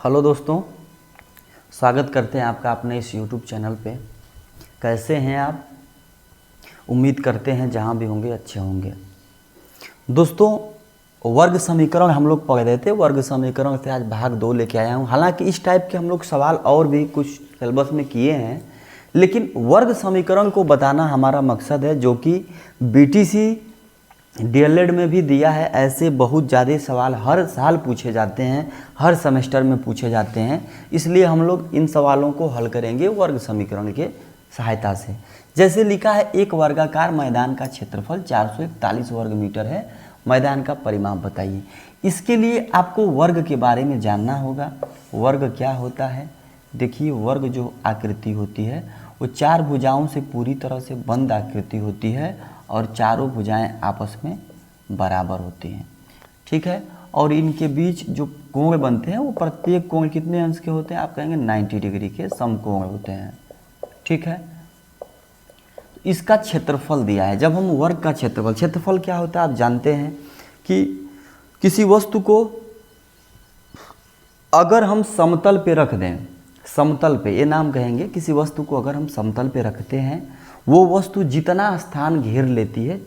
Hello दोस्तों, स्वागत करते हैं आपका अपने इस YouTube चैनल पे। कैसे हैं आप? उम्मीद करते हैं जहाँ भी होंगे अच्छे होंगे। दोस्तों, वर्ग समीकरण हम लोग पढ़ रहे थे। वर्ग समीकरण से आज भाग 2 लेके आया हूँ। हालांकि इस टाइप के हम लोग सवाल और भी कुछ सिलेबस में किए हैं, लेकिन वर्ग समीकरण को बताना हमारा मकसद है, जो कि BTC DLED में भी दिया है। ऐसे बहुत ज़्यादा सवाल हर साल पूछे जाते हैं, हर सेमेस्टर में पूछे जाते हैं, इसलिए हम लोग इन सवालों को हल करेंगे वर्ग समीकरण के सहायता से। जैसे लिखा है, एक वर्गाकार मैदान का क्षेत्रफल 441 वर्ग मीटर है, मैदान का परिमाप बताइए। इसके लिए आपको वर्ग के बारे में जानना होगा। वर्ग क्या होता है? देखिए, वर्ग जो आकृति होती है वो 4 भुजाओं से पूरी तरह से बंद आकृति होती है और चारों भुजाएं आपस में बराबर होती हैं, ठीक है। और इनके बीच जो कोण बनते हैं वो प्रत्येक कोण कितने अंश के होते हैं? आप कहेंगे 90 डिग्री के समकोण होते हैं, ठीक है। इसका क्षेत्रफल दिया है। जब हम वर्ग का क्षेत्रफल क्या होता है आप जानते हैं कि किसी वस्तु को अगर हम समतल पे रख दें, समतल पे, ये नाम कहेंगे, किसी वस्तु को अगर हम समतल पे रखते हैं, वो वस्तु जितना स्थान घेर लेती है,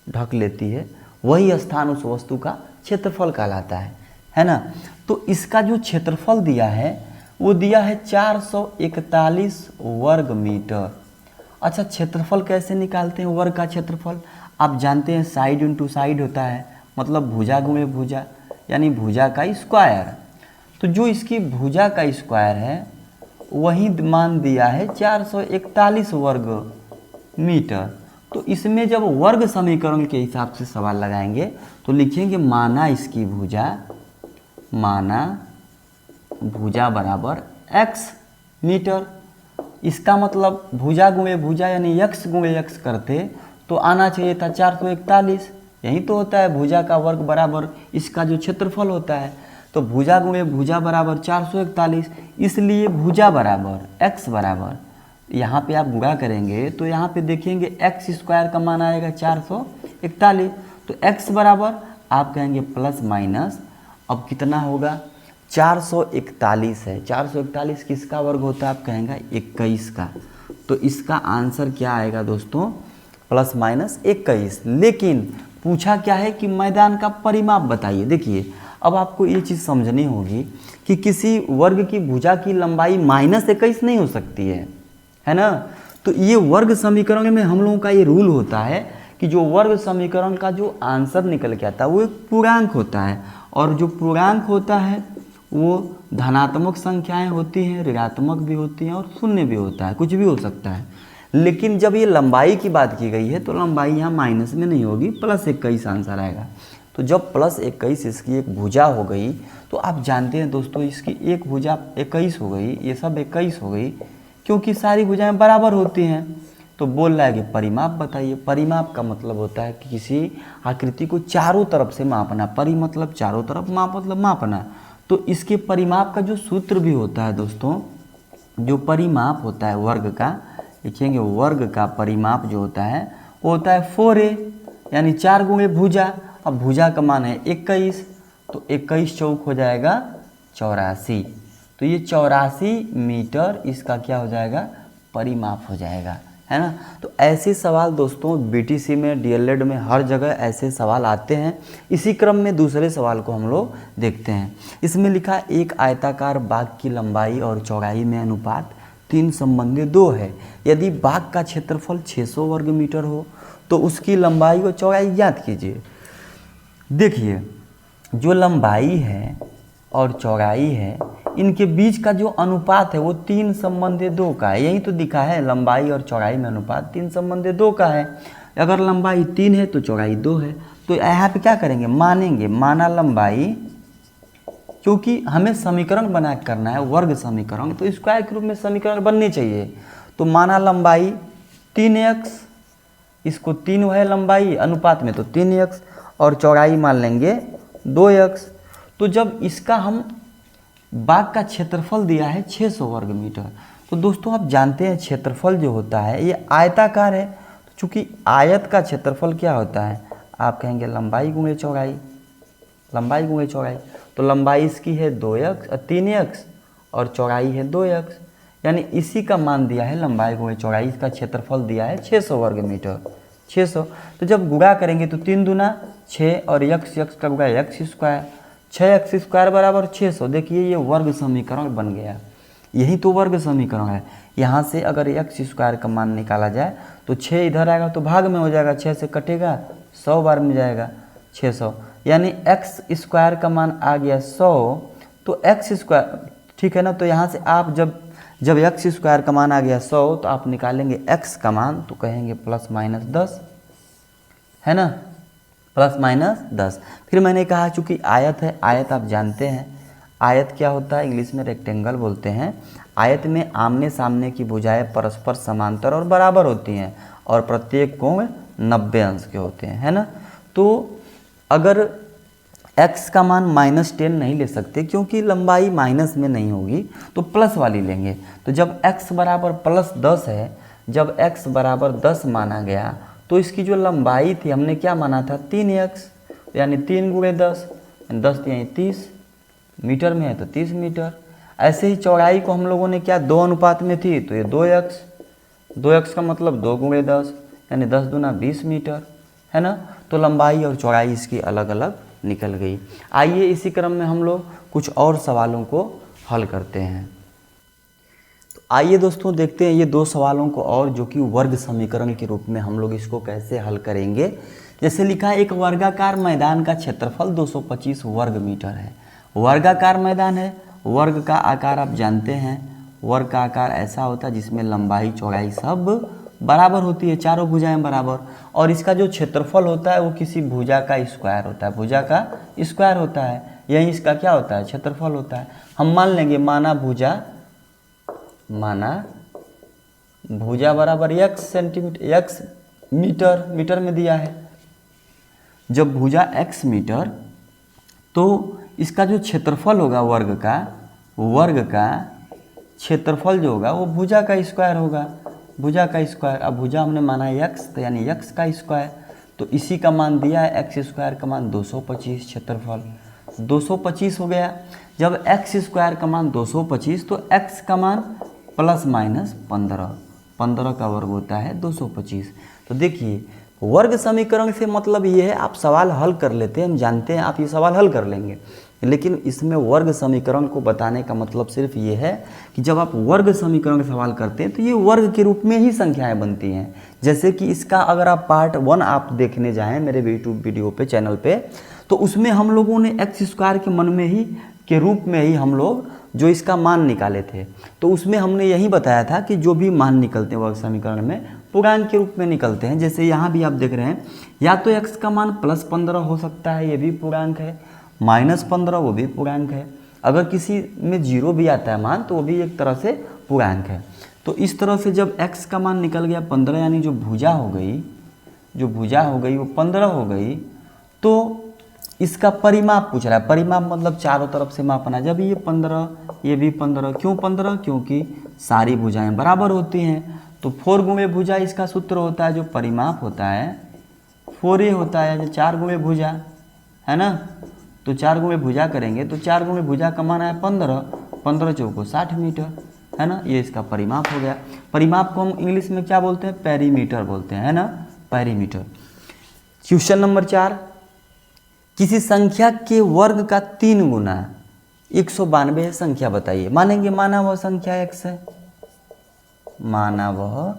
ढक लेती है, वही स्थान उस वस्तु का क्षेत्रफल कहलाता है ना। तो इसका जो क्षेत्रफल दिया है वो दिया है 441 वर्ग मीटर। अच्छा, क्षेत्रफल कैसे निकालते हैं वर्ग का क्षेत्रफल? आप जानते हैं साइड इंटू साइड होता है, मतलब भुजा गुणे भुजा, यानी भुजा का स्क्वायर। तो जो इसकी भुजा का स्क्वायर है वही मान दिया है 441 वर्ग मीटर। तो इसमें जब वर्ग समीकरण के हिसाब से सवाल लगाएंगे तो लिखेंगे माना इसकी भुजा, माना भुजा बराबर x मीटर। इसका मतलब भुजा गुणे भुजा यानी x गुणे x करते तो आना चाहिए था 441। यही तो होता है, भुजा का वर्ग बराबर इसका जो क्षेत्रफल होता है। तो भुजा गुणे भुजा बराबर 441, इसलिए भुजा बराबर x बराबर, यहाँ पे आप गुणा करेंगे तो यहाँ पे देखेंगे x स्क्वायर का मान आएगा 441। तो x बराबर आप कहेंगे प्लस माइनस, अब कितना होगा? 441 है। 441 किसका वर्ग होता है? आप कहेंगे 21 का। तो इसका आंसर क्या आएगा दोस्तों? Plus minus 21। लेकिन पूछा क्या है कि मैदान का परिमाप बताइए। देखिए, अब आपको ये चीज़ समझनी होगी कि किसी वर्ग की भुजा की लंबाई -21 नहीं हो सकती है ना। तो ये वर्ग समीकरण में हम लोगों का ये रूल होता है कि जो वर्ग समीकरण का जो आंसर निकल के आता है वो एक पूर्णांक होता है, और जो पूर्णांक होता है वो धनात्मक संख्याएं होती हैं, ऋणात्मक भी होती हैं और शून्य भी होता है, कुछ भी हो सकता है। लेकिन जब ये लंबाई की बात की गई है तो लंबाई यहाँ माइनस में नहीं होगी, प्लस 21 आंसर आएगा। तो जब प्लस 21 इसकी एक भुजा हो गई तो आप जानते हैं दोस्तों, इसकी एक भुजा 21 हो गई, ये सब 21 हो गई, क्योंकि सारी भुजाएं बराबर होती हैं। तो बोल रहा है कि परिमाप बताइए। परिमाप का मतलब होता है कि किसी आकृति को चारों तरफ से मापना। परि मतलब चारों तरफ, माप मतलब मापना। तो इसके परिमाप का जो सूत्र भी होता है दोस्तों, जो परिमाप होता है वर्ग का, लिखेंगे वर्ग का परिमाप जो होता है वो होता है 4a, यानी 4 गुणे भुजा। अब भुजा का मान है 21, तो 21 चौक हो जाएगा 84। तो ये 84 मीटर इसका क्या हो जाएगा? परिमाप हो जाएगा, है ना। तो ऐसे सवाल दोस्तों BTC में, DLED में, हर जगह ऐसे सवाल आते हैं। इसी क्रम में दूसरे सवाल को हम लोग देखते हैं। इसमें लिखा, एक आयताकार बाग की लंबाई और चौड़ाई में अनुपात 3:2 है। यदि बाग का क्षेत्रफल 600 वर्ग मीटर हो तो उसकी लंबाई और चौड़ाई ज्ञात कीजिए। देखिए, जो लंबाई है और चौड़ाई है, इनके बीच का जो अनुपात है वो 3:2 का है। यही तो दिखा है, लंबाई और चौड़ाई में अनुपात 3:2 का है। अगर लंबाई 3 है तो चौड़ाई 2 है। तो यहाँ पे क्या करेंगे? मानेंगे, माना लंबाई, क्योंकि हमें समीकरण बना करना है वर्ग समीकरण, तो स्क्वायर के रूप में समीकरण बननी चाहिए। तो माना लंबाई 3x, इसको 3 है लंबाई, अनुपात में तो 3x, और चौड़ाई मान लेंगे 2x। तो जब इसका हम बाग का क्षेत्रफल दिया है 600 वर्ग मीटर, तो दोस्तों आप जानते हैं क्षेत्रफल जो होता है ये आयताकार है। तो चूँकि आयत का क्षेत्रफल क्या होता है? आप कहेंगे लंबाई गुणे चौड़ाई, लंबाई गुणे चौड़ाई। तो लंबाई इसकी है 3x और चौड़ाई है 2x, यानी इसी का मान दिया है लंबाई को चौड़ाई, इसका क्षेत्रफल दिया है 600 वर्ग मीटर 600। तो जब गुणा करेंगे तो 3 दूना 6 और x का गुणा x स्क्वायर, 6x स्क्वायर बराबर 600। देखिए ये वर्ग समीकरण बन गया, यही तो वर्ग समीकरण है। यहाँ से अगर x स्क्वायर का मान निकाला जाए तो 6 इधर आएगा तो भाग में हो जाएगा, 6 से कटेगा 100 बार में जाएगा 600, यानी x स्क्वायर का मान आ गया 100। तो x स्क्वायर ठीक है ना, तो यहाँ से आप जब x स्क्वायर का मान आ गया 100 तो आप निकालेंगे x का मान, तो कहेंगे ±10 है ना, ±10। फिर मैंने कहा चूँकि आयत है, आयत आप जानते हैं आयत क्या होता है, इंग्लिश में रेक्टेंगल बोलते हैं। आयत में आमने सामने की भुजाएं परस्पर समांतर और बराबर होती हैं और प्रत्येक कोण 90 अंश के होते हैं, है ना। तो अगर x का मान -10 नहीं ले सकते क्योंकि लंबाई माइनस में नहीं होगी, तो प्लस वाली लेंगे। तो जब x बराबर +10 है, जब x बराबर 10 माना गया तो इसकी जो लंबाई थी हमने क्या माना था 3x, यानी 3 × 10, 10 यानी 30 मीटर में है तो 30 मीटर। ऐसे ही चौड़ाई को हम लोगों ने क्या 2 अनुपात में थी तो ये 2x का मतलब 2 × 10 यानी 10 दूना 20 मीटर, है ना। तो लंबाई और चौड़ाई इसकी अलग अलग निकल गई। आइए इसी क्रम में हम लोग कुछ और सवालों को हल करते हैं। तो आइए दोस्तों देखते हैं ये 2 सवालों को और, जो कि वर्ग समीकरण के रूप में हम लोग इसको कैसे हल करेंगे। जैसे लिखा है एक वर्गाकार मैदान का क्षेत्रफल 225 वर्ग मीटर है। वर्गाकार मैदान है, वर्ग का आकार आप जानते हैं, वर्ग का आकार ऐसा होता है जिसमें लंबाई चौड़ाई सब बराबर होती है, चारों भुजाएं बराबर, और इसका जो क्षेत्रफल होता है वो किसी भुजा का स्क्वायर होता है, भुजा का स्क्वायर होता है, यही इसका क्या होता है क्षेत्रफल होता है। हम मान लेंगे माना भुजा बराबर x सेंटीमीटर, x मीटर में दिया है। जब भुजा x मीटर तो इसका जो क्षेत्रफल होगा वर्ग का क्षेत्रफल जो होगा वो भुजा का स्क्वायर होगा, भुजा का स्क्वायर। अब भुजा हमने माना है x, तो यानी x का स्क्वायर, तो इसी का मान दिया है x स्क्वायर का मान 225, क्षेत्रफल 225 हो गया। जब x स्क्वायर का मान 225 तो x का मान ±15 का वर्ग होता है 225। तो देखिए वर्ग समीकरण से मतलब ये है आप सवाल हल कर लेते हैं, हम जानते हैं आप ये सवाल हल कर लेंगे, लेकिन इसमें वर्ग समीकरण को बताने का मतलब सिर्फ ये है कि जब आप वर्ग समीकरण सवाल करते हैं तो ये वर्ग के रूप में ही संख्याएं बनती हैं। जैसे कि इसका अगर आप पार्ट 1 आप देखने जाएं मेरे यूट्यूब वीडियो पे चैनल पे, तो उसमें हम लोगों ने x स्क्वायर के मन में ही के रूप में ही हम लोग जो इसका मान निकाले थे, तो उसमें हमने यही बताया था कि जो भी मान निकलते हैं वर्ग समीकरण में पूर्णांक के रूप में निकलते हैं। जैसे यहाँ भी आप देख रहे हैं, या तो x का मान +15 हो सकता है, ये भी पूर्णांक है, -15 वो भी पूर्णांक है, अगर किसी में 0 भी आता है मान तो वो भी एक तरह से पूर्णांक है। तो इस तरह से जब x का मान निकल गया 15, यानी जो भुजा हो गई वो 15 हो गई, तो इसका परिमाप पूछ रहा है। परिमाप मतलब चारों तरफ से मापना। जब ये 15 ये भी 15, क्यों 15? क्योंकि सारी भुजाएं बराबर होती हैं। तो 4 गुणे भुजा इसका सूत्र होता है, जो परिमाप होता है 4a होता है, जो 4 गुणे भुजा है ना। तो 4 गुणे भुजा करेंगे तो 4 गुणे भुजा का मान है 15, 15 चौको 60 मीटर, है ना। ये इसका परिमाप हो गया। परिमाप को हम इंग्लिश में क्या बोलते हैं? पेरीमीटर बोलते हैं, है ना, पेरीमीटर। क्वेश्चन नंबर 4, किसी संख्या के वर्ग का 3 गुना 192 है, संख्या बताइए। मानेंगे माना वह संख्या x है, माना वह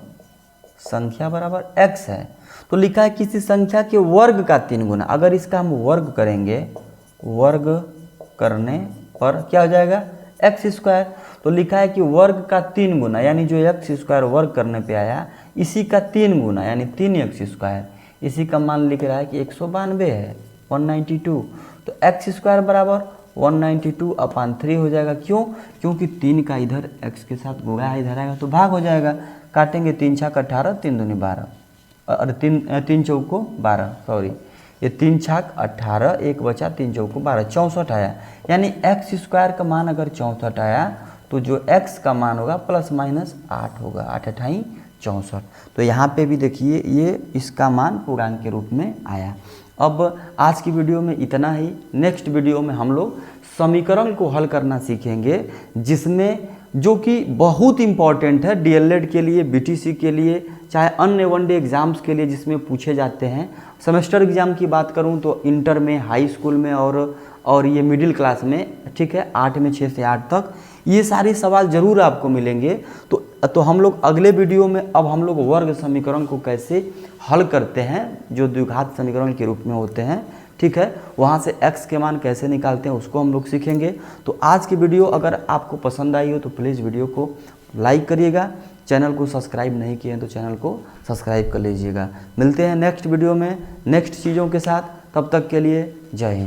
संख्या बराबर x है। तो लिखा है किसी संख्या के वर्ग का 3 गुना। अगर इसका हम वर्ग करेंगे, वर्ग करने पर क्या हो जाएगा? x square. तो लिखा है कि वर्ग का 3 गुना, यानी जो x स्क्वायर वर्ग करने पे आया इसी का 3 गुना यानी 3x स्क्वायर, इसी का मान लिख रहा है कि 192 है, 192। तो x स्क्वायर बराबर 192/3 हो जाएगा। क्यों? क्योंकि 3 का इधर x के साथ गुणा इधर आएगा तो भाग हो जाएगा। काटेंगे 3 छाक 18, 3 दूनी 12, और 3 चौको 12, सॉरी ये 3 छाक 18, 1 बचा 3 चौको 12, 64 आया। यानी x स्क्वायर का मान अगर 64 आया तो जो x का मान होगा ±8 होगा, 8 अठाई 64। तो यहाँ पे भी देखिए ये इसका मान पूर्णांक के रूप में आया। अब आज की वीडियो में इतना ही। नेक्स्ट वीडियो में हम लोग समीकरण को हल करना सीखेंगे, जिसमें जो कि बहुत इम्पॉर्टेंट है डीएलएड के लिए, बीटीसी के लिए, चाहे अन्य वनडे एग्ज़ाम्स के लिए जिसमें पूछे जाते हैं। सेमेस्टर एग्ज़ाम की बात करूं तो इंटर में, हाई स्कूल में और ये मिडिल क्लास में, ठीक है, 8 में 6 से 8 तक ये सारे सवाल ज़रूर आपको मिलेंगे। तो हम लोग अगले वीडियो में अब हम लोग वर्ग समीकरण को कैसे हल करते हैं, जो द्विघात समीकरण के रूप में होते हैं, ठीक है, वहाँ से x के मान कैसे निकालते हैं उसको हम लोग सीखेंगे। तो आज की वीडियो अगर आपको पसंद आई हो तो प्लीज़ वीडियो को लाइक करिएगा, चैनल को सब्सक्राइब नहीं किए हैं तो चैनल को सब्सक्राइब कर लीजिएगा। मिलते हैं नेक्स्ट वीडियो में नेक्स्ट चीज़ों के साथ, तब तक के लिए जय हिंद।